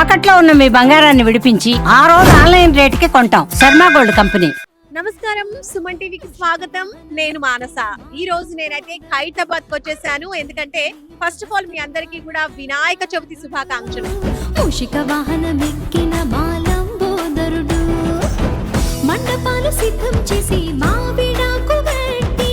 తాకట్లో ఉన్న మీ బంగారాన్ని విడిపించి ఆ రోజు ఆన్లైన్ రేటుకి కొంటాం. Sharma gold company. నమస్కారం, సుమన్ టీవీకి స్వాగతం. నేను మానస. ఈ రోజు నేనైతే ఖైరతాబాద్ కి వచ్చేసాను. ఎందుకంటే ఫస్ట్ ఆఫ్ ఆల్ మీ అందరికీ కూడా వినాయక చవితి శుభాకాంక్షలు. మూషిక వాహనమెక్కిన మాలంబోదరుడు మండపాలు సిద్ధం చేసి మావిడాకు పెట్టి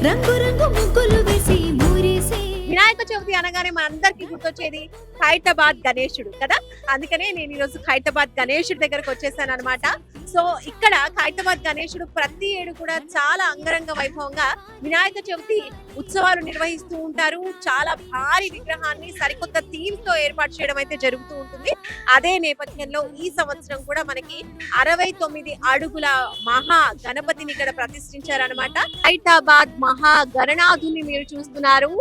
రంగు రంగు ముగ్గులు వేసి మురిసే. వినాయక చవితి అనగానే మన అందరికి గుర్తొచ్చేది ఖైరతాబాద్ గణేశుడు కదా. అందుకనే నేను ఈరోజు ఖైరతాబాద్ గణేశుడి దగ్గరకు వచ్చేసాను అనమాట. సో ఇక్కడ ఖైరతాబాద్ గణేశుడు ప్రతి ఏడు కూడా చాలా అంగరంగ వైభవంగా వినాయక చవితి ఉత్సవాలు నిర్వహిస్తూ ఉంటారు. చాలా భారీ విగ్రహాన్ని సరికొత్త థీమ్ తో ఏర్పాటు చేయడం అయితే జరుగుతూ ఉంటుంది. అదే నేపథ్యంలో ఈ సంవత్సరం కూడా మనకి 69 అడుగుల మహా గణపతిని ఇక్కడ ప్రతిష్ఠించారనమాట. ఖైరతాబాద్ మహా గణనాథుని మీరు చూస్తున్నారు.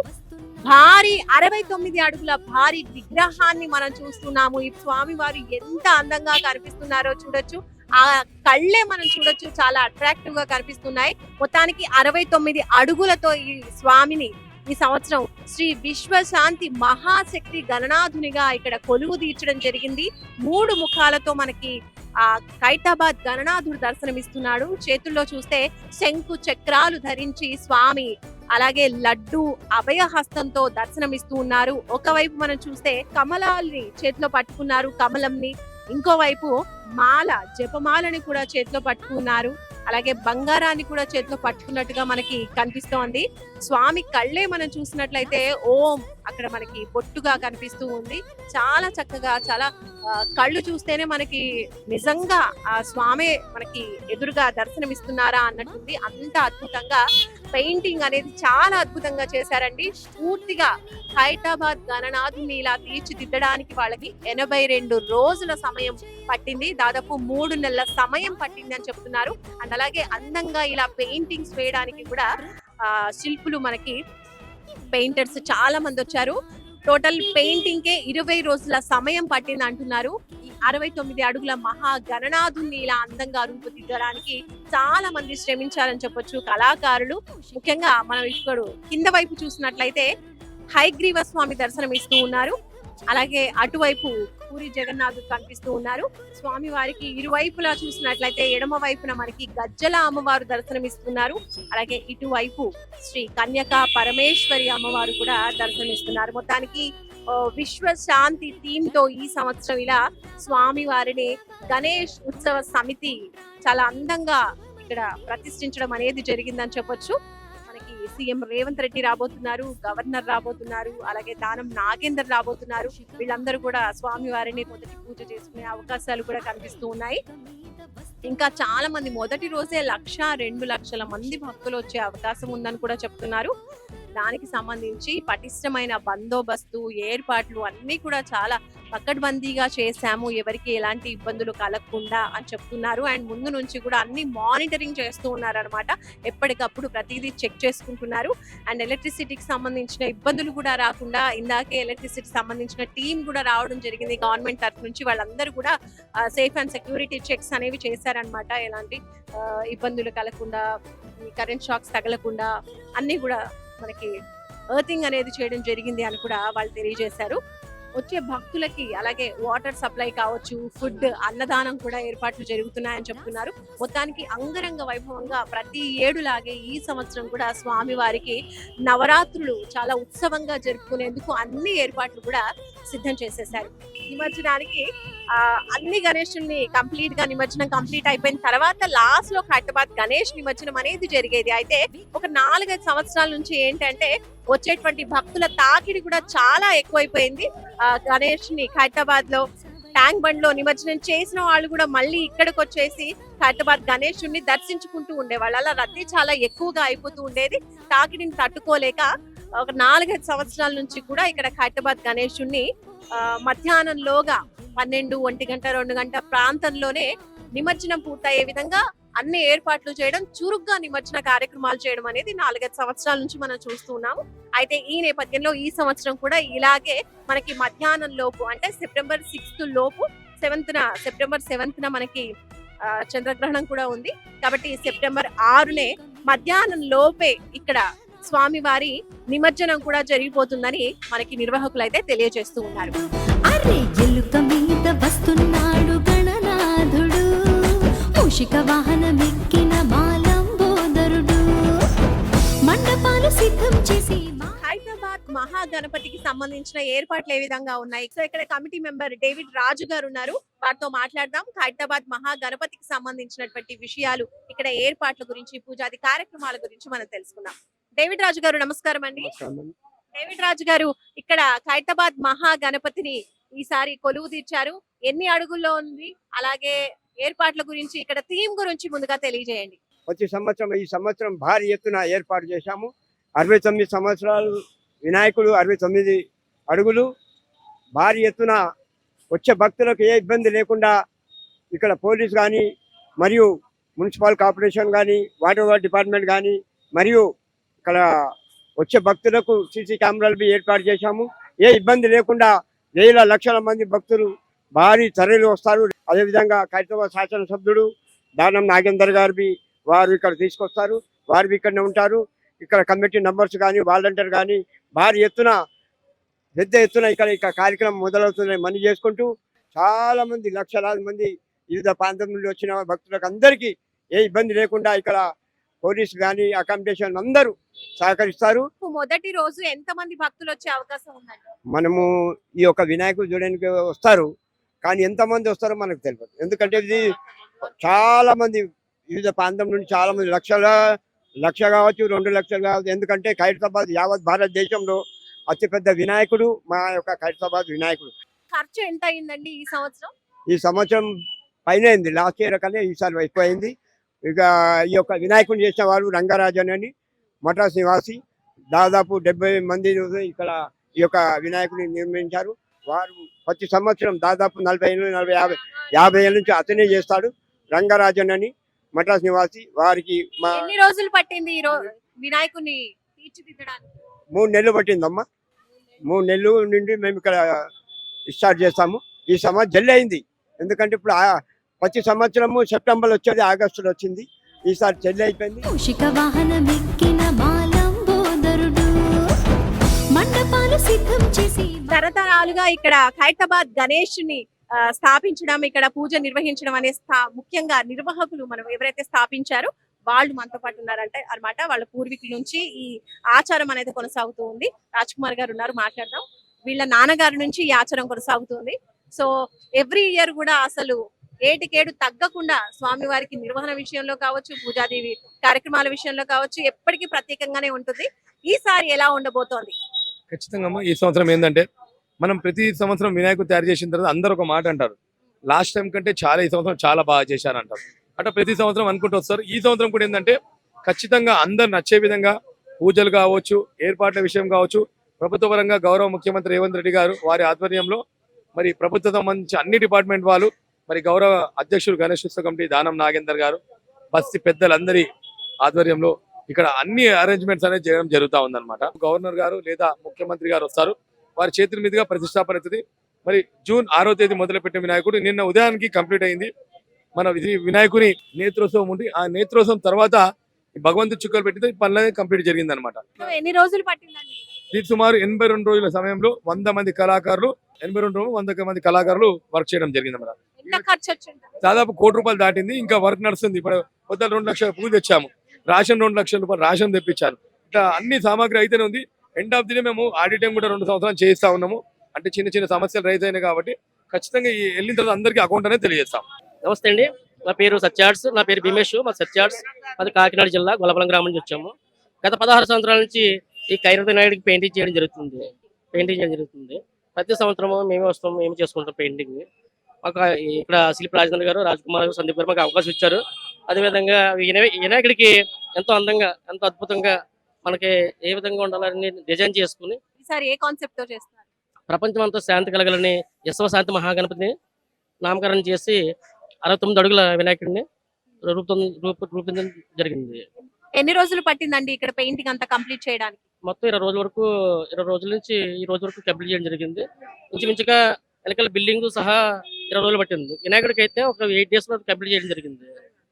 భారీ 69 అడుగుల భారీ విగ్రహాన్ని మనం చూస్తున్నాము. ఈ స్వామి వారు ఎంత అందంగా కనిపిస్తున్నారో చూడొచ్చు. ఆ కళ్ళే మనం చూడొచ్చు, చాలా అట్రాక్టివ్ గా కనిపిస్తున్నాయి. మొత్తానికి 69 అడుగులతో ఈ స్వామిని ఈ సంవత్సరం శ్రీ విశ్వశాంతి మహాశక్తి గణనాథునిగా ఇక్కడ కొలువు తీర్చడం జరిగింది. 3 ముఖాలతో మనకి ఆ ఖైరతాబాద్ గణనాథుడు దర్శనమిస్తున్నాడు. చేతుల్లో చూస్తే శంకు చక్రాలు ధరించి స్వామి అలాగే లడ్డు అభయహస్తంతో దర్శనమిస్తూ ఉన్నారు. ఒకవైపు మనం చూస్తే కమలాల్ని చేతిలో పట్టుకున్నారు, కమలంని. ఇంకోవైపు మాల, జపమాలని కూడా చేతిలో పట్టుకున్నారు. అలాగే బంగారాన్ని కూడా చేతిలో పట్టుకున్నట్టుగా మనకి కనిపిస్తోంది. స్వామి కళ్ళే మనం చూసినట్లయితే ఓం అక్కడ మనకి బొట్టుగా కనిపిస్తూ ఉంది. చాలా చక్కగా, చాలా కళ్ళు చూస్తేనే మనకి నిజంగా ఆ స్వామి మనకి ఎదురుగా దర్శనమిస్తున్నారా అన్నట్టుంది. అంత అద్భుతంగా పెయింటింగ్ అనేది చాలా అద్భుతంగా చేశారండి. పూర్తిగా ఖైరతాబాద్ గణనాథుని ఇలా తీర్చిదిద్దడానికి వాళ్ళకి 82 రోజుల సమయం పట్టింది. దాదాపు 3 నెలల సమయం పట్టింది అని చెప్తున్నారు. అండ్ అలాగే అందంగా ఇలా పెయింటింగ్స్ వేయడానికి కూడా శిల్పులు మనకి పెయింటర్స్ చాలా మంది వచ్చారు. టోటల్ పెయింటింగ్ కే 20 రోజుల సమయం పట్టింది అంటున్నారు. ఈ 69 అడుగుల మహా గణనాథుని ఇలా అందంగా రూపుదిద్దడానికి చాలా మంది శ్రమించారని చెప్పొచ్చు కళాకారులు. ముఖ్యంగా మనం ఇప్పుడు కింద వైపు చూసినట్లయితే హయగ్రీవ స్వామి దర్శనం ఇస్తూ ఉన్నారు. అలాగే అటువైపు పూరి జగన్నాథుడు కనిపిస్తూ ఉన్నారు. స్వామి వారికి ఇరువైపులా చూసినట్లయితే ఎడమ వైపున మనకి గజ్జల అమ్మవారు దర్శనమిస్తున్నారు. అలాగే ఇటువైపు శ్రీ కన్యకా పరమేశ్వరి అమ్మవారు కూడా దర్శనమిస్తున్నారు. మొత్తానికి విశ్వశాంతి థీమ్ తో ఈ సంవత్సరం ఇలా స్వామి వారిని గణేష్ ఉత్సవ సమితి చాలా అందంగా ఇక్కడ ప్రతిష్ఠించడం అనేది జరిగిందని చెప్పొచ్చు. సీఎం రేవంత్ రెడ్డి రాబోతున్నారు, గవర్నర్ రాబోతున్నారు, అలాగే దానం నాగేందర్ రాబోతున్నారు. వీళ్ళందరూ కూడా స్వామి వారిని మొదటి పూజ చేసుకునే అవకాశాలు కూడా కనిపిస్తూ ఉన్నాయి. ఇంకా చాలా మంది మొదటి రోజే 1-2 లక్షల మంది భక్తులు వచ్చే అవకాశం ఉందని కూడా చెప్తున్నారు. దానికి సంబంధించి పటిష్టమైన బందోబస్తు ఏర్పాట్లు అన్ని కూడా చాలా పకడ్బందీగా చేశాము, ఎవరికి ఎలాంటి ఇబ్బందులు కలగకుండా అని చెప్తున్నారు. అండ్ ముందు నుంచి కూడా అన్ని మానిటరింగ్ చేస్తూ ఉన్నారు అనమాట. ఎప్పటికప్పుడు ప్రతిదీ చెక్ చేసుకుంటున్నారు. అండ్ ఎలక్ట్రిసిటీకి సంబంధించిన ఇబ్బందులు కూడా రాకుండా ఇందాకే ఎలక్ట్రిసిటీకి సంబంధించిన టీం కూడా రావడం జరిగింది గవర్నమెంట్ తరఫు నుంచి. వాళ్ళందరూ కూడా సేఫ్ అండ్ సెక్యూరిటీ చెక్స్ అనేవి చేశారనమాట. ఎలాంటి ఇబ్బందులు కలగకుండా, కరెంట్ షాక్స్ తగలకుండా అన్ని కూడా మనకి ఎర్తింగ్ అనేది చేయడం జరిగింది అని కూడా వాళ్ళు తెలియజేశారు. వచ్చే భక్తులకి అలాగే వాటర్ సప్లై కావచ్చు, ఫుడ్, అన్నదానం కూడా ఏర్పాట్లు జరుగుతున్నాయని చెప్తున్నారు. మొత్తానికి అంగరంగ వైభవంగా ప్రతి ఏడులాగే ఈ సంవత్సరం కూడా స్వామి వారికి నవరాత్రులు చాలా ఉత్సవంగా జరుపుకునేందుకు అన్ని ఏర్పాట్లు కూడా సిద్ధం చేసేశారు. నిమజ్జనానికి అన్ని గణేషుల్ని నిమజ్జనం కంప్లీట్ అయిపోయిన తర్వాత లాస్ట్ లో ఖైరతాబాద్ గణేష్ నిమజ్జనం అనేది జరిగేది. అయితే ఒక 4-5 సంవత్సరాల నుంచి ఏంటంటే వచ్చేటువంటి భక్తుల తాకిడి కూడా చాలా ఎక్కువైపోయింది. గణేష్ ని ఖైరతాబాద్ లో ట్యాంక్ బండ్ లో నిమజ్జనం చేసిన వాళ్ళు కూడా మళ్ళీ ఇక్కడికి వచ్చేసి ఖైరతాబాద్ గణేషుని దర్శించుకుంటూ ఉండేవాళ్ళు. అలా రద్దీ చాలా ఎక్కువగా అయిపోతూ ఉండేది. తాకిడిని తట్టుకోలేక ఒక 4-5 సంవత్సరాల నుంచి కూడా ఇక్కడ ఖైరతాబాద్ గణేషుని మధ్యాహ్నంలోగా 12, 1 గంట, 2 గంట ప్రాంతంలోనే నిమజ్జనం పూర్తయ్యే విధంగా అన్ని ఏర్పాట్లు చేయడం, చురుగ్గా నిమజ్జన కార్యక్రమాలు చేయడం అనేది 4-5 సంవత్సరాల నుంచి మనం చూస్తూ ఉన్నాము. అయితే ఈ నేపథ్యంలో ఈ సంవత్సరం కూడా ఇలాగే మనకి మధ్యాహ్నం లోపు అంటే సెప్టెంబర్ 6 లోపు సెప్టెంబర్ 7న మనకి చంద్రగ్రహణం కూడా ఉంది. కాబట్టి సెప్టెంబర్ 6నే మధ్యాహ్నం లోపే ఇక్కడ స్వామివారి నిమజ్జనం కూడా జరిగిపోతుందని మనకి నిర్వాహకులు అయితే తెలియజేస్తూ ఉన్నారు. అరే ఎలుక మీద వస్తున్నాడు గణనాథుడు, మూషిక వాహనమెక్కిన మాలంబోదరుడు, మండపాలు సిద్ధం చేసి హైదరాబాద్ మహాగణపతికి సంబంధించిన ఏర్పాట్లు ఏ విధంగా ఉన్నాయి? సో ఇక్కడ కమిటీ మెంబర్ డేవిడ్ రాజు గారు ఉన్నారు, వారితో మాట్లాడదాం. హైదరాబాద్ మహాగణపతికి సంబంధించినటువంటి విషయాలు, ఇక్కడ ఏర్పాట్ల గురించి, పూజాది కార్యక్రమాల గురించి మనం తెలుసుకుందాం. డేవిడ్ రాజు గారు నమస్కారం అండి. డేవిడ్ రాజు గారు, ఇక్కడ ఖైరతాబాద్ మహాగణపతిని ఈసారి కొలువు తీర్చారు. ఎన్ని అడుగుల్లో ఉంది, అలాగే ఏర్పాట్ల గురించి, ఇక్కడ థీమ్ గురించి ముందుగా తెలియజేయండి. వచ్చే సంవత్సరం ఈ సంవత్సరం భారీ ఎత్తున ఏర్పాటు చేశాము. 69 సంవత్సరాలు వినాయకుడు, 69 అడుగులు, భారీ ఎత్తున వచ్చే భక్తులకు ఏ ఇబ్బంది లేకుండా ఇక్కడ పోలీస్ కానీ, మరియు మున్సిపల్ కార్పొరేషన్ కానీ, వాటర్ డిపార్ట్మెంట్ కానీ, మరియు ఇక్కడ వచ్చే భక్తులకు సీసీ కెమెరాలు ఏర్పాటు చేశాము. ఏ ఇబ్బంది లేకుండా వేల లక్షల మంది భక్తులు భారీ తరలి వస్తారు. అదేవిధంగా ఖైరతాబాద్ శాసనసభ్యుడు దానం నాగేందర్ గారి వారు ఇక్కడ తీసుకొస్తారు, వారు ఇక్కడనే ఉంటారు. ఇక్కడ కమిటీ మెంబర్స్ కానీ, వాలంటీర్ కానీ భారీ ఎత్తున, పెద్ద ఎత్తున ఇక్కడ కార్యక్రమం మొదలవుతుందని మనీ చేసుకుంటూ చాలా మంది, లక్షలాది మంది వివిధ ప్రాంతం నుండి వచ్చిన భక్తులకు అందరికీ ఏ ఇబ్బంది లేకుండా ఇక్కడ పోలీసు కానీ, అకామిడేషన్ అందరూ సహకరిస్తారు. మొదటి రోజు ఎంత మంది భక్తులు వచ్చే అవకాశం ఉందండి? మనము ఈ యొక్క వినాయకుడు చూడడానికి వస్తారు, కానీ ఎంతమంది వస్తారో మనకు తెలియదు. ఎందుకంటే ఇది చాలా మంది వివిధ ప్రాంతం నుండి చాలా మంది, లక్ష కావచ్చు, 2 లక్షలు కావచ్చు. ఎందుకంటే ఖైరతాబాద్ యావత్ భారతదేశంలో అతిపెద్ద వినాయకుడు మా యొక్క ఖైరతాబాద్ వినాయకుడు. ఖర్చు ఎంత అయిందండి ఈ సంవత్సరం? ఈ సంవత్సరం పైన అయింది, లాస్ట్ ఇయర్ కన్నా ఈసారి ఎక్కువ అయింది. ఇక ఈ యొక్క వినాయకుడిని చేసిన వారు రంగరాజన్ అని మద్రాస్ నివాసి, దాదాపు 70 మంది ఇక్కడ ఈ యొక్క వినాయకుడిని నిర్మించారు. వారు ప్రతి సంవత్సరం దాదాపు 40 ఏళ్ళు, 50 ఏళ్ళ నుంచి అతనే చేస్తాడు. రంగరాజన్ అని మద్రాస్ నివాసి. వారికి మా ఎన్ని రోజులు పట్టింది ఈ వినాయకుడిని తీర్చిదిద్దడానికి? 3 నెలలు పట్టిందమ్మా. 3 నెలలు నుండి మేము ఇక్కడ స్టార్ట్ చేస్తాము. ఈ సంవత్సరం జల్లి అయింది, ఎందుకంటే ఇప్పుడు ప్రతి సంవత్సరము సెప్టెంబర్ వచ్చేది, ఆగస్టులో వచ్చింది. ఈసారి చెల్లి అయిపోయింది. మూషిక వాహనమెక్కిన మాలంబోదరుడు, మండపాలు సిద్ధం చేసి తరతరాలుగా ఇక్కడ ఖైరతాబాద్ గణేషుని స్థాపించడం, ఇక్కడ పూజ నిర్వహించడం అనే ముఖ్యంగా నిర్వాహకులు మనం ఎవరైతే స్థాపించారో వాళ్ళు మనతో పాటు ఉన్నారంటే అన్నమాట. వాళ్ళ పూర్వీకుల నుంచి ఈ ఆచారం అనేది కొనసాగుతూ ఉంది. రాజ్ కుమార్ గారు ఉన్నారు, మాట్లాడదాం. వీళ్ళ నాన్నగారి నుంచి ఈ ఆచారం కొనసాగుతుంది. సో ఎవ్రీ ఇయర్ కూడా అసలు ఏటికేడు తగ్గకుండా స్వామివారికి నిర్వహణ విషయంలో కావచ్చు, పూజాదేవి కార్యక్రమాల విషయంలో కావచ్చు, ఎప్పటికీ ప్రత్యేకంగానే ఉంటుంది. ఈసారి ఎలా ఉండబోతోంది? ఖచ్చితంగా ఈ సంవత్సరం ఏంటంటే, మనం ప్రతి సంవత్సరం వినాయకుడు తయారు చేసిన తర్వాత అందరూ ఒక మాట అంటారు, లాస్ట్ టైం కంటే చాలా ఈ సంవత్సరం చాలా బాగా చేశారంటారు. అట్లా ప్రతి సంవత్సరం అనుకుంటూ వస్తారు. ఈ సంవత్సరం కూడా ఏంటంటే ఖచ్చితంగా అందరు నచ్చే విధంగా పూజలు కావచ్చు, ఏర్పాట్ల విషయం కావచ్చు, ప్రభుత్వ పరంగా గౌరవ ముఖ్యమంత్రి రేవంత్ రెడ్డి గారు వారి ఆధ్వర్యంలో, మరి ప్రభుత్వం సంబంధించి అన్ని డిపార్ట్మెంట్ వాళ్ళు, మరి గౌరవ అధ్యక్షుడు గణేష్ ఉత్సవ కమిటీ దానం నాగేందర్ గారు, బస్తీ పెద్దలందరి ఆధ్వర్యంలో ఇక్కడ అన్ని అరేంజ్మెంట్స్ అనేది చేయడం జరుగుతూ ఉందన్నమాట. గవర్నర్ గారు లేదా ముఖ్యమంత్రి గారు వస్తారు, వారి చేతుల మీదుగా ప్రతిష్టాపన అవుతుంది. మరి జూన్ 6వ తేదీ మొదలుపెట్టిన వినాయకుడు నిన్న ఉదయానికి కంప్లీట్ అయింది. మన వినాయకుని నేత్రోత్సవం ఉండి, ఆ నేత్రోత్సవం తర్వాత భగవంతుడు చుక్కలు పెట్టితే పనులు కంప్లీట్ జరిగింది అనమాట. ఎన్ని రోజులు పట్టిందండి? ఇది సుమారు 82 రోజుల సమయంలో 100 మంది కళాకారులు, 100 మంది కళాకారులు వర్క్ చేయడం జరిగింది అన్నమాట. ఎంత ఖర్చు వచ్చింది? దాదాపు ₹1 దాటింది. ఇంకా వర్క్ నడుస్తుంది. ఇప్పుడు పొద్దున 2 లక్షల పూలు తెచ్చాము, రేషన్ ₹2 లక్షల రేషన్ తెప్పించాను. ఇట్లా అన్ని సామాగ్రి అయితేనే ఉంది. ఎండ్ ఆఫ్ ది డే మేము ఆడిటింగ్ కూడా 2 సంవత్సరాలు చేయిస్తా ఉన్నాము. అంటే చిన్న చిన్న సమస్యలు రైతు అయినాయి కాబట్టి ఖచ్చితంగా ఈ వెళ్ళిన తర్వాత అందరికీ అకౌంట్ అనేది తెలియజేస్తాం. నమస్తే అండి, నా పేరు సత్యార్ట్స్, నా పేరు భీమేష్, మా సత్యార్ట్స్, అది కాకినాడ జిల్లా గొల్లపలం గ్రామం నుంచి వచ్చాము. గత 16 సంవత్సరాల నుంచి ఈ ఖైరతాబాద్ వినాయకుడికి పెయింటింగ్ చేయడం జరుగుతుంది. ప్రతి సంవత్సరం మేమే వస్తాం, మేము చేసుకుంటాం పెయింటింగ్. మాకు ఇక్కడ శిల్పి రాజేంద్ర గారు, రాజ్ కుమార్ గారు, సందీప్ గారు మాకు అవకాశం ఇచ్చారు. అదేవిధంగా వినాయకుడికి ఎంతో అందంగా, ఎంతో అద్భుతంగా మనకి ఏ విధంగా ఉండాలని డిజైన్ చేసుకుని ఈసారి ఏ కాన్సెప్ట్ తో చేస్తున్నారు? ప్రపంచం అంతా శాంతి కలగాలని విశ్వశాంతి మహాగణపతిని నామకరణం చేసి 69 అడుగుల వినాయకుడిని రూపొందించడం జరిగింది. ఎన్ని రోజులు పట్టిందండి ఇక్కడ పెయింటింగ్ అంతా కంప్లీట్ చేయడానికి? మొత్తం 20 రోజుల నుంచి ఈ రోజు వరకు కంప్లీట్ చేయడం జరిగింది. ఇంచుమించుగా వెనకాల బిల్డింగ్ సహా 20 రోజులు పట్టింది. వినాయకుడికి అయితే ఒక 8 days లో కంప్లీట్ చేయడం జరిగింది.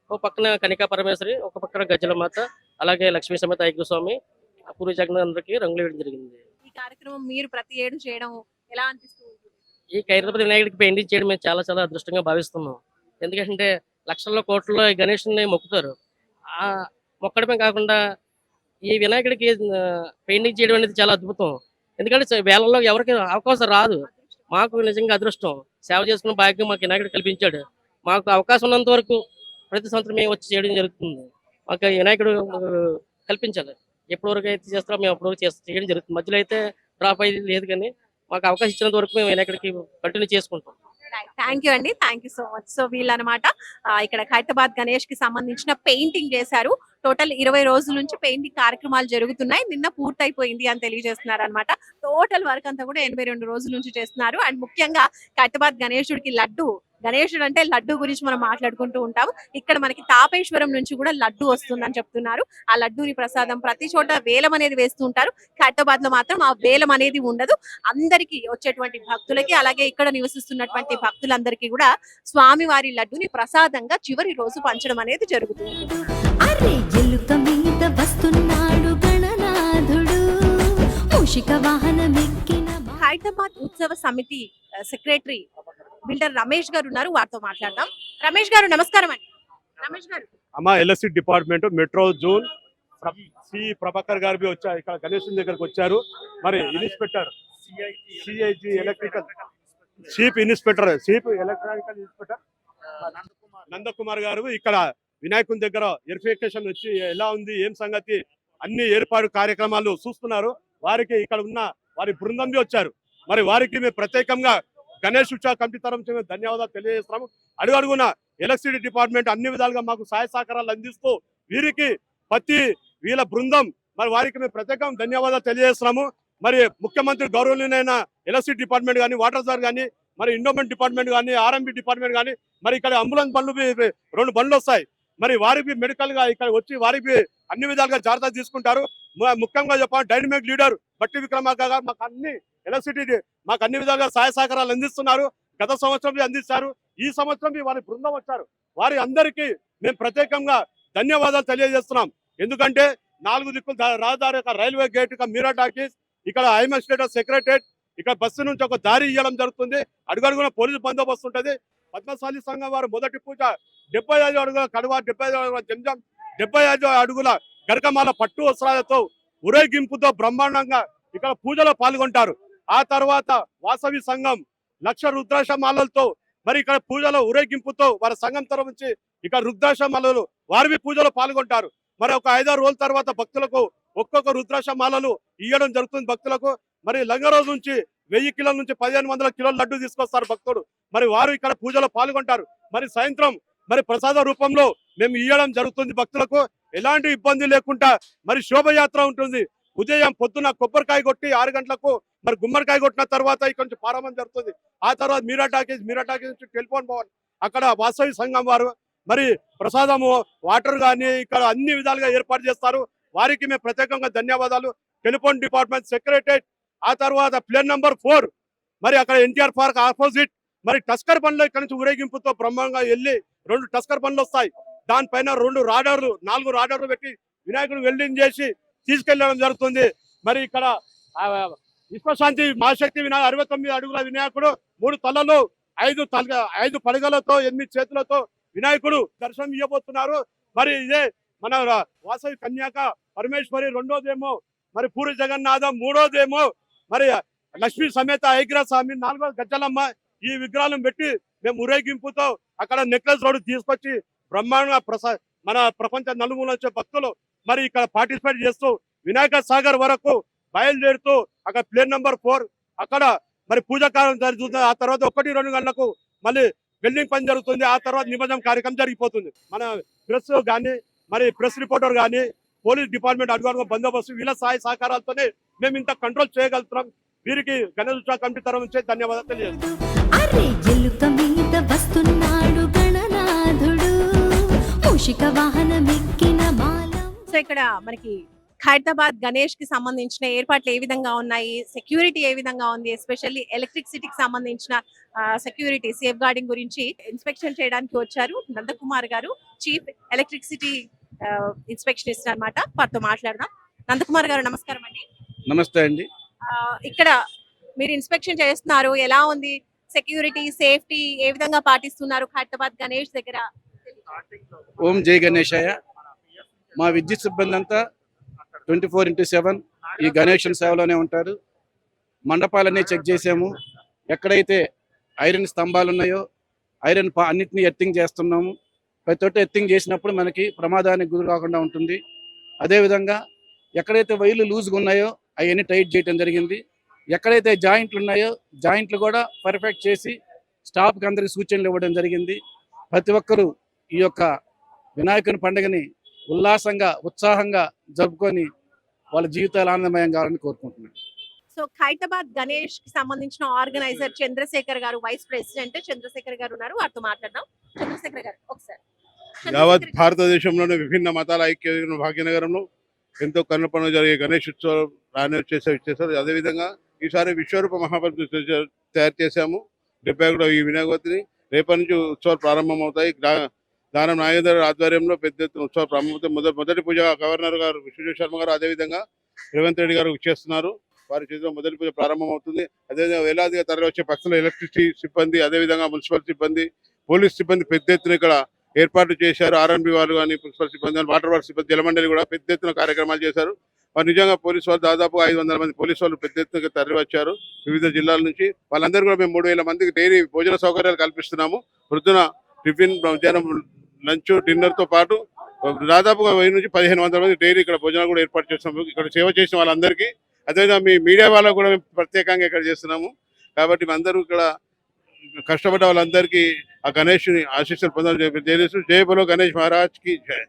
ఒక పక్కన కనికా పరమేశ్వరి, ఒక పక్కన గజ్జల మాత, అలాగే లక్ష్మీ సమేత అయ్యప్ప స్వామి, పూర్వ జగన్ అందరికి రంగులు వేయడం జరిగింది. ఈ కార్యక్రమం మీరు ప్రతి ఏడు చేయడం ఎలా అనిపిస్తుంది? ఈ ఖైరతాబాద్ వినాయకుడికి పెయింటింగ్ చేయడం మేము చాలా చాలా అదృష్టంగా భావిస్తున్నాం. ఎందుకంటే లక్షల్లో కోట్లలో ఈ గణేషుని మొక్కుతారు. ఆ మొక్కడమే కాకుండా ఈ వినాయకుడికి పెయింటింగ్ చేయడం అనేది చాలా అద్భుతం. ఎందుకంటే వేళల్లో ఎవరికి అవకాశం రాదు. మాకు నిజంగా అదృష్టం. సేవ చేసుకున్న భాగ్యం మాకు వినాయకుడు కల్పించాడు. మాకు అవకాశం ఉన్నంత వరకు ప్రతి సంవత్సరం మేము వచ్చి చేయడం జరుగుతుంది. మాకు వినాయకుడు కల్పించాలి. ఎప్పటి వరకు అయితే చేస్తారో మేము అప్పటి వరకు చేయడం జరుగుతుంది. మధ్యలో అయితే డ్రాప్ అయ్యేది లేదు, కానీ మాకు అవకాశం ఇచ్చినంత వరకు మేము వినాయకుడికి కంటిన్యూ చేసుకుంటాం. థ్యాంక్ యూ అండి, thank you so much. So వీళ్ళనమాట ఇక్కడ ఖైరతాబాద్ గణేష్ కి సంబంధించిన పెయింటింగ్ చేశారు. టోటల్ 20 రోజుల నుంచి పెయింటింగ్ కార్యక్రమాలు జరుగుతున్నాయి. నిన్న పూర్తయిపోయింది అని తెలియజేస్తున్నారు అనమాట. టోటల్ వర్క్ అంతా కూడా 82 రోజుల నుంచి చేస్తున్నారు. అండ్ ముఖ్యంగా ఖైరతాబాద్ గణేశుడికి లడ్డు, గణేశుడు అంటే లడ్డు గురించి మనం మాట్లాడుకుంటూ ఉంటాం. ఇక్కడ మనకి తాపేశ్వరం నుంచి కూడా లడ్డు వస్తుందని చెప్తున్నారు. ఆ లడ్డూని ప్రసాదం ప్రతి చోట వేలం అనేది వేస్తూ ఉంటారు. ఖైరతాబాద్ లో మాత్రం ఆ వేలం అనేది ఉండదు. అందరికి వచ్చేటువంటి భక్తులకి, అలాగే ఇక్కడ నివసిస్తున్నటువంటి భక్తులందరికీ కూడా స్వామివారి లడ్డుని ప్రసాదంగా చివరి రోజు పంచడం అనేది జరుగుతుంది. అరే ఎలుక మీద వస్తున్నాడు గణనాథుడు మూషిక వాహనమెక్కిన ఖైరతాబాద్ ఉత్సవ సమితి సెక్రటరీ బిల్డర్ రమేష్ గారు ఉన్నారు, వారితో మాట్లాడదాం. రమేష్ గారు నమస్కారం అండి. రమేష్ గారు, అమ్మ LSC department metro zone C Prabhakar గారు వచ్చారు, ఇక్కడ గణేశుని దగ్గరకు వచ్చారు. మరి ఇన్స్పెక్టర్ సిఐజి ఎలక్ట్రికల్ చీఫ్ ఎలక్ట్రానికల్ ఇన్స్పెక్టర్ నందకుమార్ గారు ఇక్కడ వినాయకుని దగ్గర వెరిఫికేషన్ వచ్చి ఎలా ఉంది ఏం సంగతి అన్ని ఏర్పాటు కార్యక్రమాలు చూస్తున్నారు. వారికి ఇక్కడ ఉన్న వారి బృందం వచ్చారు. మరి వారికి మేము ప్రత్యేకంగా గణేష్ ఉత్సవ కమిటీ తరఫున ధన్యవాదాలు తెలియజేస్తున్నాము. అడుగడుగున ఎలక్ట్రిసిటీ డిపార్ట్మెంట్ అన్ని విధాలుగా మాకు సహాయ సహకారాలు అందిస్తూ వీరికి ప్రతి వీళ్ళ బృందం మరి వారికి మేము ప్రత్యేకంగా ధన్యవాదాలు తెలియజేస్తున్నాము. మరి ముఖ్యమంత్రి గౌరవనీయులైన ఎలక్ట్రిసిటీ డిపార్ట్మెంట్ కానీ, వాటర్ సార్ కానీ, మరి ఇండోమెంట్ డిపార్ట్మెంట్ కానీ, ఆర్ఎంబి డిపార్ట్మెంట్ కానీ, మరి ఇక్కడ అంబులెన్స్ బండ్లు 2 బండ్లు వస్తాయి. మరి వారికి మెడికల్ గా ఇక్కడ వచ్చి వారికి అన్ని విధాలుగా జాగ్రత్తలు తీసుకుంటారు. ముఖ్యంగా చెప్పాలి డైనమిక్ లీడర్ బట్టి విక్రమార్క గారు మాకు అన్ని ఎలక్ట్రిసిటీ మాకు అన్ని విధాలుగా సహాయ సహకారాలు అందిస్తున్నారు. గత సంవత్సరం అందిస్తారు, ఈ సంవత్సరం వారి బృందం వచ్చారు. వారి అందరికీ మేము ప్రత్యేకంగా ధన్యవాదాలు తెలియజేస్తున్నాం. ఎందుకంటే 4 దిక్కులు రహదారి, రైల్వే గేట్, మీరా టాకీస్, ఇక్కడ అడ్మినిస్ట్రేటివ్ సెక్రటరేట్, ఇక్కడ బస్సు నుంచి ఒక దారి ఇవ్వడం జరుగుతుంది. అడుగడుగున పోలీసు బందోబస్తు ఉంటుంది. పద్మశాలి సంఘం వారు మొదటి పూజ 75 అడుగుల కడువ, 75 అడుగుల జంజం, 75 అడుగుల గరకమాల పట్టు వస్త్రాలతో ఊరేగింపుతో బ్రహ్మాండంగా ఇక్కడ పూజలో పాల్గొంటారు. ఆ తర్వాత వాసవి సంఘం 1,00,000 రుద్రాక్షమాలలతో మరి ఇక్కడ పూజలో ఊరేగింపుతో వారి సంఘం తరఫు నుంచి ఇక్కడ రుద్రాక్షమాలలు వారివి పూజలో పాల్గొంటారు. మరి ఒక 5-6 రోజుల తర్వాత భక్తులకు ఒక్కొక్క రుద్రాక్షమాలలు ఇవ్వడం జరుగుతుంది భక్తులకు. మరి లంగ రోజు నుంచి 1000 కిలోల నుంచి 1500 కిలోల లడ్డు తీసుకొస్తారు భక్తుడు. మరి వారు ఇక్కడ పూజలో పాల్గొంటారు. మరి సాయంత్రం మరి ప్రసాద రూపంలో మేము ఇవ్వడం జరుగుతుంది భక్తులకు. ఎలాంటి ఇబ్బంది లేకుండా మరి శోభయాత్ర ఉంటుంది. ఉదయం పొద్దున కొబ్బరికాయ కొట్టి 6 గంటలకు మరి గుమ్మడికాయ కొట్టిన తర్వాత ఇక్కడ నుంచి ప్రారంభం జరుగుతుంది. ఆ తర్వాత మీరా టాకీస్ నుంచి టెలిఫోన్ భవన్ అక్కడ వాసవి సంఘం వారు మరి ప్రసాదము, వాటర్ కానీ ఇక్కడ అన్ని విధాలుగా ఏర్పాటు చేస్తారు. వారికి మేము ప్రత్యేకంగా ధన్యవాదాలు. టెలిఫోన్ డిపార్ట్మెంట్ సెక్రటరీ, ఆ తర్వాత ప్లేన్ నెంబర్ 4 మరి అక్కడ ఎన్టీఆర్ పార్క్ ఆపోజిట్ మరి టస్కర్ బండ్లు ఇక్కడ నుంచి ఊరేగింపుతో బ్రహ్మంగా వెళ్ళి 2 టస్కర్ బండ్లు వస్తాయి. దానిపైన 4 రాడార్లు పెట్టి వినాయకుడు వెల్డింగ్ చేసి తీసుకెళ్లడం జరుగుతుంది. మరి ఇక్కడ విశ్వశాంతి మహాశక్తి 69 అడుగుల వినాయకుడు 3 తలలు 5 పడగలతో 8 చేతులతో వినాయకుడు దర్శనం ఇవ్వబోతున్నారు. మరి ఇదే మన వాసవి కన్యాక పరమేశ్వరి, రెండోదేమో మరి పూరి జగన్నాథం, మూడోదేమో మరి లక్ష్మీ సమేత ఐగ్ర స్వామి, 4వ గజ్జలమ్మ. ఈ విగ్రహాలను పెట్టి మేము ఊరేగింపుతో అక్కడ నెక్లెస్ రోడ్ తీసుకొచ్చి బ్రహ్మాండంగా మన ప్రపంచ నలుమూల వచ్చే భక్తులు మరి ఇక్కడ పార్టిసిపేట్ చేస్తూ వినాయక సాగర్ వరకు బయలుదేరుతూ అక్కడ ప్లేన్ నెంబర్ 4 అక్కడ మరి పూజాకాలం జరుగుతుంది. ఆ తర్వాత 1-2 గంటలకు మళ్ళీ బిల్డింగ్ పని జరుగుతుంది. ఆ తర్వాత నిమజ్జనం కార్యక్రమం జరిగిపోతుంది. మన ప్రెస్ కానీ మరి ప్రెస్ రిపోర్టర్ కానీ పోలీస్ డిపార్ట్మెంట్ అడుగు బందోబస్తు వీళ్ళ సహాయ సహకారాలతోనే మేము ఇంత కంట్రోల్ చేయగలుగుతున్నాం. వీరికి గణేష్ ఉత్సవ కమిటీ తరఫు నుంచి ధన్యవాదాలు తెలియజేస్తాం. అరే ఎలుక మీద వస్తున్నాడు గణనాథుడు మూషిక వాహనమెక్కిన బాలం. సో ఇక్కడ మనకి ఖైరతాబాద్ గణేష్ కి సంబంధించిన ఏర్పాట్లు ఏ విధంగా ఉన్నాయి, సెక్యూరిటీ ఏ విధంగా ఉంది, ఎస్పెషల్లీ ఎలక్ట్రిసిటీకి సంబంధించిన సెక్యూరిటీ సేఫ్ గార్డింగ్ గురించి ఇన్స్పెక్షన్ చేయడానికి వచ్చారు నందకుమార్ గారు, చీఫ్ ఎలక్ట్రిసిటీ ఇన్స్పెక్షనిస్ట్ అన్నమాట. వారితో మాట్లాడదాం. నందకుమార్ గారు నమస్కారం అండి. నమస్తే అండి. ఇక్కడ మీరు ఇన్స్పెక్షన్ చేస్తున్నారు, ఎలా ఉంది? సెక్యూరిటీ సేఫ్టీ ఏ విధంగా పాటిస్తున్నారు ఖైరతాబాద్ గణేష్ దగ్గర? ఓం జై గణేశాయ. మా విద్యుత్ సిబ్బంది అంతా 24/7 ఈ గణేషన్ సేవలోనే ఉంటారు. మండపాలన్నీ చెక్ చేసాము. ఎక్కడైతే ఐరన్ స్తంభాలు ఉన్నాయో ఐరన్ అన్నిటినీ ఎర్తింగ్ చేస్తున్నాము. ప్రతి ఒక్కటి ఎర్తింగ్ చేసినప్పుడు మనకి ప్రమాదానికి గురి కాకుండా ఉంటుంది. అదేవిధంగా ఎక్కడైతే వైర్లు లూజ్గా ఉన్నాయో అవన్నీ టైట్ చేయడం జరిగింది. ఎక్కడైతే జాయింట్లు ఉన్నాయో జాయింట్లు కూడా పర్ఫెక్ట్ చేసి స్టాఫ్కి అందరికి సూచనలు ఇవ్వడం జరిగింది. ప్రతి ఒక్కరూ ఈ యొక్క వినాయకుని పండుగని ఉల్లాసంగా ఉత్సాహంగా జరుపుకొని వాళ్ళ జీవితాలు ఆనందమయం కావాలని కోరుకుంటున్నాను. సో ఖైరతాబాద్ గణేష్ కి సంబంధించిన ఆర్గనైజర్ చంద్రశేఖర్ గారు, వైస్ ప్రెసిడెంట్ చంద్రశేఖర్ గారు ఉన్నారు. వారితో మాట్లాడదాం. చంద్రశేఖర్ గారు ఒకసారి. యావత్ భారతదేశంలోని విభిన్న మతాల ఐక్య భాగ్యనగరంలో ఎంతో కన్నుల పండుగ జరిగే గణేష్ ఉత్సవం ఇచ్చేసారు. అదేవిధంగా ఈసారి విశ్వరూప మహాబలి తయారు చేశాము. 71వ ఈ వినాయకవతిని రేపటి నుంచి ఉత్సవాలు ప్రారంభమవుతాయి. దానం నాగేంద్ర ఆధ్వర్యంలో పెద్ద ఎత్తున ఉత్సవాలు ప్రారంభమవుతాయి. మొదటి పూజ గవర్నర్ గారు విశ్వజిత్ శర్మ గారు, అదేవిధంగా రేవంత్ రెడ్డి గారు చేస్తున్నారు. వారి చేతిలో మొదటి పూజ ప్రారంభమవుతుంది. అదేవిధంగా వేలాదిగా తరలి వచ్చే భక్తులు, ఎలక్ట్రిసిటీ సిబ్బంది, అదేవిధంగా మున్సిపల్ సిబ్బంది, పోలీస్ సిబ్బంది పెద్ద ఎత్తున ఇక్కడ ఏర్పాట్లు చేశారు. ఆర్ఎన్బి వాళ్ళు కానీ, మున్సిపల్ సిబ్బంది, వాటర్ వర్క్ సిబ్బంది, జలమండలి కూడా పెద్ద ఎత్తున కార్యక్రమాలు చేశారు. వారు నిజంగా పోలీసు వాళ్ళు దాదాపు 500 మంది పోలీసు వాళ్ళు పెద్ద ఎత్తున తరలి వచ్చారు వివిధ జిల్లాల నుంచి. వాళ్ళందరూ కూడా మేము 3000 మందికి డైలీ భోజన సౌకర్యాలు కల్పిస్తున్నాము. పొద్దున టిఫిన్, మధ్యాహ్నం లంచ్, డిన్నర్ తో పాటు దాదాపుగా 1000 నుంచి 1500 మంది డైలీ ఇక్కడ భోజనాలు కూడా ఏర్పాటు చేస్తున్నాము. ఇక్కడ సేవ చేసిన వాళ్ళందరికీ, అదేవిధంగా మీ మీడియా వాళ్ళకు కూడా మేము ప్రత్యేకంగా ఇక్కడ చేస్తున్నాము. కాబట్టి మీ అందరూ ఇక్కడ కష్టపడ్డ వాళ్ళందరికీ ఆ గణేష్ని ఆశీస్సులు పొందాలని జై బలో గణేష్ మహారాజ్ కి జై.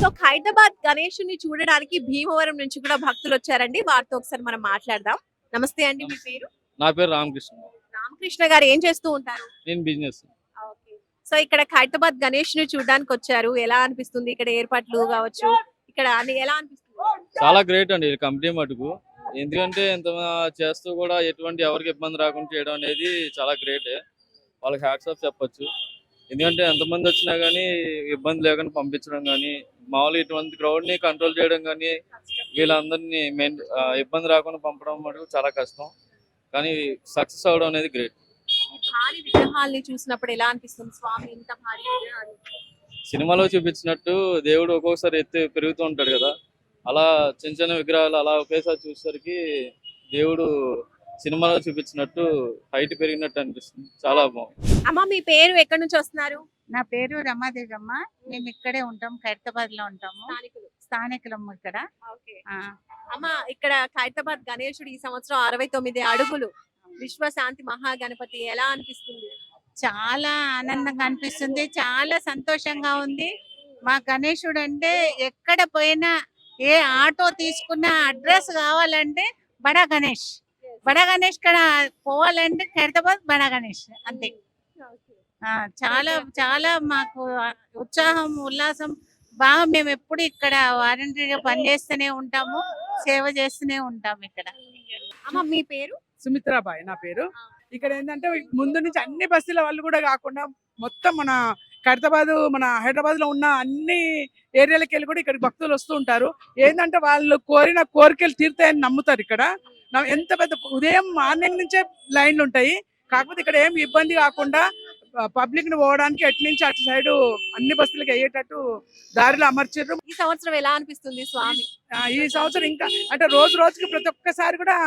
సో ఖైరతాబాద్ గణేష్ ని చూడడానికి భీమవరం నుంచి కూడా భక్తులు వచ్చారండి. వారితో ఒకసారి మనం మాట్లాడదాం. నమస్తే అండి, మీ పేరు? నా పేరు రామకృష్ణ. రామకృష్ణ గారు ఏం చేస్తూ ఉంటారు? నేను బిజినెస్. ఓకే. సో ఇక్కడ ఖైరతాబాద్ గణేష్ ని చూడడానికి వచ్చారు. ఎలా అనిపిస్తుంది ఇక్కడ ఏర్పాట్లు కావచ్చు, ఇక్కడ అన్ని ఎలా అనిపిస్తుంది? చాలా గ్రేట్ అండి కంపెనీ మటుకు. ఎందుకంటే ఎంత చేస్తూ కూడా ఎటువంటి ఎవరికి ఇబ్బంది రాకుండా చేయడం అనేది చాలా గ్రేట్. వాళ్ళకి హ్యాట్స్ ఆఫ్ చెప్పొచ్చు. ఎందుకంటే ఎంతమంది వచ్చినా కానీ ఇబ్బంది లేకుండా పంపించడం కానీ, మామూలుగా ఇటువంటి క్రౌడ్ ని కంట్రోల్ చేయడం కానీ, వీళ్ళందరినీ ఇబ్బంది రాకుండా పంపడం మటుకు చాలా కష్టం. కానీ సక్సెస్ అవడం అనేది గ్రేట్. భారీ విగ్రహాల్ని చూసినప్పుడు ఎలా అనిపిస్తుంది స్వామి? ఇంత భారీ విగ్రహాలు సినిమాలో చూపించినట్టు దేవుడు ఒక్కొక్కసారి ఎత్తు పెరుగుతూ ఉంటాడు కదా, అలా చిన్న చిన్న విగ్రహాలు అలా ఒకేసారి చూసేసరికి దేవుడు సినిమాలో చూపించినట్టు హైట్ పెరిగినట్టు అనిపిస్తుంది. చాలా బాగుంది. అమ్మ, మీ పేరు ఎక్కడి నుంచి వస్తున్నారు? నా పేరు రమాదేవమ్మ. మేము ఇక్కడే ఉంటాం, ఖైరతాబాద్ లో ఉంటాము, స్థానికులం ఇక్కడ. ఓకే. ఆ, అమ్మ, ఇక్కడ ఖైరతాబాద్ గణేశుడు ఈ సంవత్సరం 69 అడుగులు విశ్వశాంతి మహాగణపతి ఎలా అనిపిస్తుంది? చాలా ఆనందంగా అనిపిస్తుంది, చాలా సంతోషంగా ఉంది. మా గణేశుడు అంటే ఎక్కడ పోయినా, ఏ ఆటో తీసుకున్నా అడ్రస్ కావాలంటే బడా గణేష్, బడా గణేష్ ఇక్కడ పోవాలంటే ఖైరతాబాద్ బడా గణేష్ అంతే. చాలా చాలా మాకు ఉత్సాహం, ఉల్లాసం బాగా. మేము ఎప్పుడు ఇక్కడ వాలంటీర్గా పనిచేస్తూనే ఉంటాము, సేవ చేస్తూనే ఉంటాము ఇక్కడ. అమ్మ, మీ పేరు? సుమిత్రాబాయ్ నా పేరు. ఇక్కడ ఏంటంటే ముందు నుంచి అన్ని బస్తీల వాళ్ళు కూడా కాకుండా మొత్తం మన ఖైరతాబాద్, మన హైదరాబాద్ లో ఉన్న అన్ని ఏరియాలకి వెళ్ళి కూడా ఇక్కడ భక్తులు వస్తూ ఉంటారు. ఏంటంటే వాళ్ళు కోరిన కోరికలు తీరుతాయని నమ్ముతారు. ఇక్కడ ఎంత పెద్ద ఉదయం మార్నింగ్ నుంచే లైన్లు ఉంటాయి. కాకపోతే ఇక్కడ ఏం ఇబ్బంది కాకుండా పబ్లిక్ ని పోవడానికి అటు నుంచి అటు సైడ్ అన్ని బస్సులకు అయ్యేటట్టు దారిలో అమర్చారు. ఈ సంవత్సరం ఎలా అనిపిస్తుంది స్వామి? ఈ సంవత్సరం ఇంకా అంటే రోజు రోజుకి ప్రతి ఒక్కసారి కూడా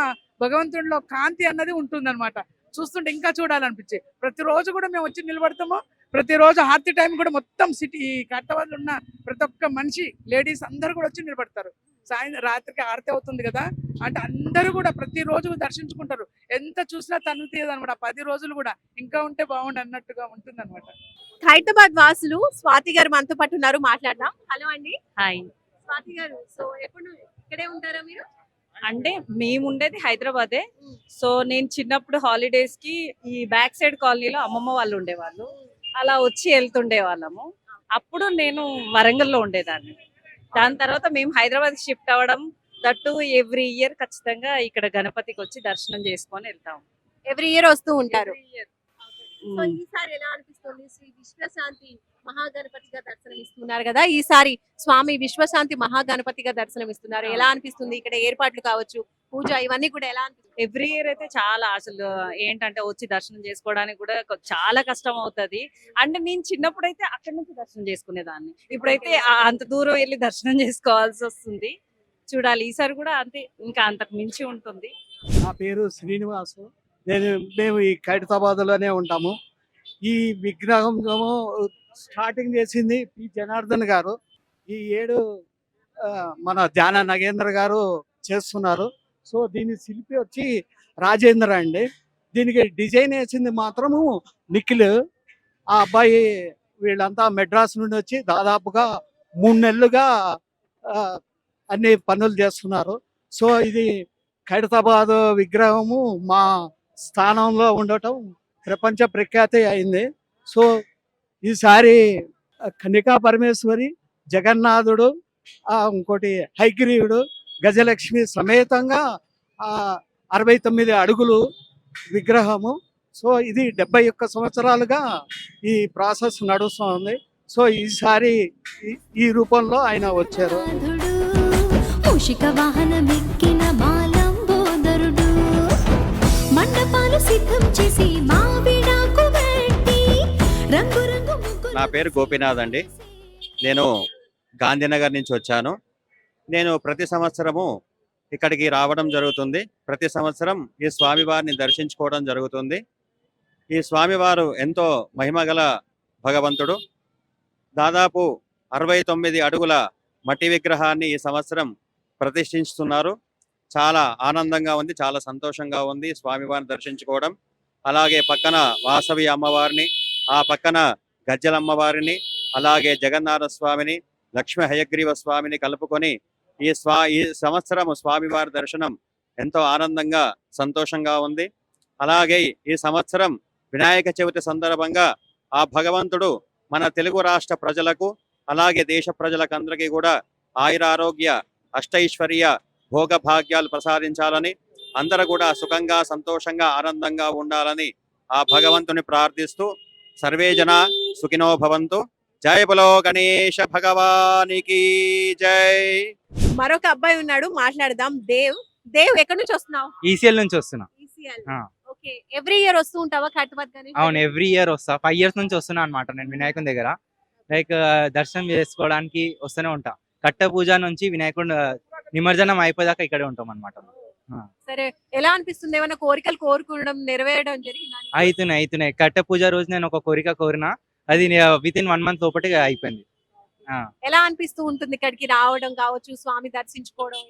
భగవంతుడిలో కాంతి అన్నది ఉంటుంది అనమాట. చూస్తుంటే ఇంకా చూడాలనిపించే ప్రతిరోజు కూడా మేము వచ్చి నిలబడతాము. ప్రతిరోజు హారతి టైం కూడా మొత్తం సిటీ ఖైరతాబాద్ లో ఉన్న ప్రతి ఒక్క మనిషి, లేడీస్ అందరు కూడా వచ్చి నిలబడతారు. సాయంత్రం రాత్రికి హారతి అవుతుంది కదా, అంటే అందరూ కూడా ప్రతిరోజు దర్శించుకుంటారు. ఎంత చూసినా తను తీయదు అనమాట. 10 రోజులు కూడా ఇంకా ఉంటే బాగుండు అన్నట్టుగా ఉంటుంది అనమాట. ఖైరతాబాద్ వాసులు స్వాతి గారు మనతో పాటు ఉన్నారు, మాట్లాడదాం. హలో అండి. హాయ్ స్వాతి గారు, సో ఎప్పుడు ఇక్కడే ఉంటారా మీరు? అంటే మేము ఉండేది హైదరాబాదే. సో నేను చిన్నప్పుడు హాలిడేస్ కి ఈ బ్యాక్ సైడ్ కాలనీలో అమ్మమ్మ వాళ్ళు ఉండేవాళ్ళు, అలా వచ్చి వెళ్తుండే వాళ్ళము. అప్పుడు నేను వరంగల్లో ఉండేదాన్ని. దాని తర్వాత మేము హైదరాబాద్ షిఫ్ట్ అవ్వడం, దట్టు ఎవ్రీ ఇయర్ ఖచ్చితంగా ఇక్కడ గణపతికి వచ్చి దర్శనం చేసుకొని వెళ్తాం. ఎవ్రీ ఇయర్ వస్తూ ఉంటారు. Every year. సో ఈసారి ఎలా అనిపిస్తుంది? శ్రీ విశ్వశాంతి మహాగణపతిగా దర్శనం ఇస్తున్నారు కదా, ఈసారి స్వామి విశ్వశాంతి మహాగణపతిగా దర్శనం ఇస్తున్నారు. ఎలా అనిపిస్తుంది? ఇక్కడ ఏర్పాట్లు కావచ్చు, పూజ ఇవన్నీ కూడా ఎలా అనిపిస్తుంది? ఎవ్రీ ఇయర్ అయితే చాలా అసలు ఏంటంటే వచ్చి దర్శనం చేసుకోవడానికి కూడా చాలా కష్టం అవుతది. అంటే నేను చిన్నప్పుడు అయితే అక్కడి నుంచి దర్శనం చేసుకునేదాన్ని. ఇప్పుడైతే అంత దూరం వెళ్ళి దర్శనం చేసుకోవాల్సి వస్తుంది. చూడాలి ఈసారి కూడా అంతే, ఇంకా అంతకు మించి ఉంటుంది. నా పేరు శ్రీనివాసు. మేము ఈ ఖైరతాబాద్లోనే ఉంటాము. ఈ విగ్రహం స్టార్టింగ్ చేసింది పి జనార్దన్ గారు. ఈ ఏడు మన ధ్యాన నగేంద్ర గారు చేస్తున్నారు. సో దీని శిల్పి వచ్చి రాజేంద్ర అండి. దీనికి డిజైన్ వేసింది మాత్రము నిఖిల్. ఆ అబ్బాయి వీళ్ళంతా మెడ్రాస్ నుండి వచ్చి దాదాపుగా 3 నెలలుగా అన్ని పనులు చేస్తున్నారు. సో ఇది ఖైరతాబాద్ విగ్రహము మా స్థానంలో ఉండటం ప్రపంచ ప్రఖ్యాతి అయింది. సో ఈసారి కన్యకా పరమేశ్వరి, జగన్నాథుడు, ఇంకోటి హైగ్రీవుడు, గజలక్ష్మి సమేతంగా 69 అడుగులు విగ్రహము. సో ఇది 71 సంవత్సరాలుగా ఈ ప్రాసెస్ నడుస్తుంది. సో ఈసారి ఈ రూపంలో ఆయన వచ్చారు. మూషిక వాహనమెక్కిన బాలంబోదరుడు మండపాలు సిద్ధం చేసి మావిడాకు పెట్టి రంగురంగు ముగ్గులు. నా పేరు గోపీనాథ్ అండి. నేను గాంధీనగర్ నుంచి వచ్చాను. నేను ప్రతి సంవత్సరము ఇక్కడికి రావడం జరుగుతుంది. ప్రతి సంవత్సరం ఈ స్వామివారిని దర్శించుకోవడం జరుగుతుంది. ఈ స్వామివారు ఎంతో మహిమగల భగవంతుడు. దాదాపు 69 అడుగుల మట్టి విగ్రహాన్ని ఈ సంవత్సరం ప్రతిష్ఠిస్తున్నారు. చాలా ఆనందంగా ఉంది, చాలా సంతోషంగా ఉంది స్వామివారిని దర్శించుకోవడం. అలాగే పక్కన వాసవి అమ్మవారిని, ఆ పక్కన గజ్జల అమ్మవారిని, అలాగే జగన్నాథ స్వామిని, లక్ష్మీ హయగ్రీవ స్వామిని కలుపుకొని ఈ సంవత్సరం స్వామివారి దర్శనం ఎంతో ఆనందంగా సంతోషంగా ఉంది. అలాగే ఈ సంవత్సరం వినాయక చవితి సందర్భంగా ఆ భగవంతుడు మన తెలుగు రాష్ట్ర ప్రజలకు అలాగే దేశ ప్రజలకు అందరికీ కూడా ఆయురారోగ్య అష్టైశ్వర్య భోగభాగ్యాలు ప్రసాదించాలని, అందరూ కూడా సుఖంగా సంతోషంగా ఆనందంగా ఉండాలని ఆ భగవంతుని ప్రార్థిస్తూ సర్వే జన సుఖినో భవంతు. జై బలో గణేశ భగవానికి జై. మరొక అబ్బాయి ఉన్నాడు, మాట్లాడదాం. దేవ్ ఎక్కడి నుంచి వస్తున్నావు? ఈసీఎల్ నుంచి వస్తున్నా. ఓకే, ఎవ్రీ ఇయర్ వస్తూ ఉంటావా ఖైరతాబాద్ గణేష్? అవును, ఎవ్రీ ఇయర్ వస్తా. 5 years నుంచి వస్తున్నా అనమాట నేను వినాయకుని దగ్గర. లైక్ దర్శనం చేసుకోవడానికి వస్తూనే ఉంటా. కట్ట పూజ నుంచి వినాయకుడు నిమజ్జనం అయిపోయాక ఇక్కడే ఉంటాం అనమాట. సరే, ఎలా అనిపిస్తుంది? ఏమైనా కోరికలు కోరుకోవడం నెరవేరడం జరిగిందా? అవుతున్నాయి. కట్ట పూజ రోజు నేను ఒక కోరిక కోరినా, అది వితిన్ 1 month లోపటి అయిపోయింది. ఎలా అనిపిస్తూ ఉంటుంది ఇక్కడికి రావడం కావచ్చు, స్వామి దర్శించుకోవడం?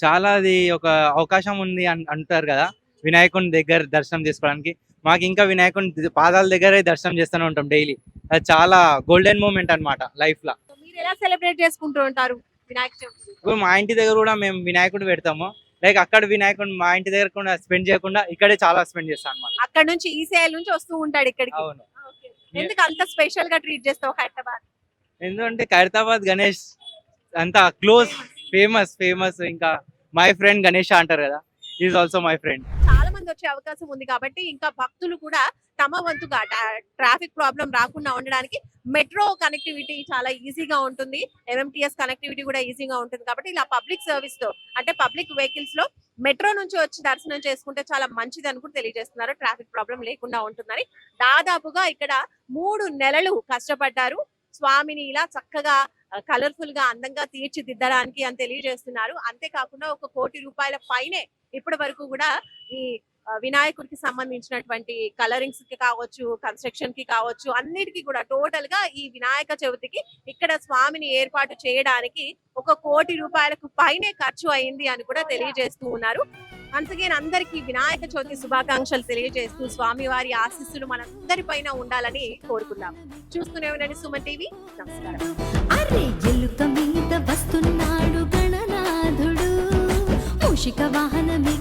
చాలా అది ఒక అవకాశం ఉంది అంటారు కదా వినాయకుని దగ్గర దర్శనం చేసుకోవడానికి. మాకు ఇంకా వినాయకుని పాదాల దగ్గరే దర్శనం చేస్తూనే ఉంటాం డైలీ. అది చాలా గోల్డెన్ మూమెంట్ అన్నమాట లైఫ్ లో. మీరు ఎలా సెలబ్రేట్ చేసుకుంటూ ఉంటారు వినాయక చవితి? ఇప్పుడు మా ఇంటి దగ్గర కూడా మేము వినాయకుడు పెడతాము. లైక్ అక్కడ వినాయకుడు మా ఇంటి దగ్గర కూడా స్పెండ్ చేయకుండా ఇక్కడే చాలా స్పెండ్ చేస్తాం అన్నమాట. అక్కడ నుంచి ఈసీఐల్ నుంచి వస్తూ ఉంటాడు ఇక్కడికి. అవును. ఎందుకు అంత స్పెషల్ గా ట్రీట్ చేస్తావు ఖైరతాబాద్? ఎందుకంటే ఖైరతాబాద్ గణేష్ అంత క్లోజ్, ఫేమస్. ఇంకా మై ఫ్రెండ్ గణేష్ అంటారు కదా, ఈజ్ ఆల్సో మై ఫ్రెండ్. చాలా మంది వచ్చే అవకాశం ఉంది కాబట్టి ఇంకా భక్తులు కూడా తమ వంతుగా ట్రాఫిక్ ప్రాబ్లం రాకుండా ఉండడానికి మెట్రో కనెక్టివిటీ చాలా ఈజీగా ఉంటుంది, ఎంఎంటీఎస్ కనెక్టివిటీ కూడా ఈజీగా ఉంటుంది. కాబట్టి ఇలా పబ్లిక్ సర్వీస్ తో అంటే పబ్లిక్ వెహికల్స్ లో మెట్రో నుంచి వచ్చి దర్శనం చేసుకుంటే చాలా మంచిది అని కూడా తెలియజేస్తున్నారు. ట్రాఫిక్ ప్రాబ్లం లేకుండా ఉంటుందని. దాదాపుగా ఇక్కడ 3 నెలలు కష్టపడ్డారు స్వామిని ఇలా చక్కగా కలర్ఫుల్ గా అందంగా తీర్చిదిద్దడానికి అని తెలియజేస్తున్నారు. అంతేకాకుండా 1 కోటి రూపాయల పైనే ఇప్పటి వరకు కూడా ఈ వినాయకుడికి సంబంధించినటువంటి కలరింగ్స్ కి కావచ్చు, కన్స్ట్రక్షన్ కి కావచ్చు, అన్నిటికీ కూడా టోటల్ గా ఈ వినాయక చవితికి ఇక్కడ స్వామిని ఏర్పాటు చేయడానికి 1 కోటి రూపాయలకు పైనే ఖర్చు అయింది అని కూడా తెలియజేస్తూ ఉన్నారు. అంతగేన్ అందరికీ వినాయక చవితి శుభాకాంక్షలు తెలియజేస్తూ స్వామివారి ఆశీస్సులు మనందరి పైన ఉండాలని కోరుకున్నాం. చూస్తూనే ఉండండి సుమన్ టీవీ. నమస్కారం. అరే ఎలుక మీద వస్తున్నాడు గణనాథుడు మూషిక వాహనమెక్కి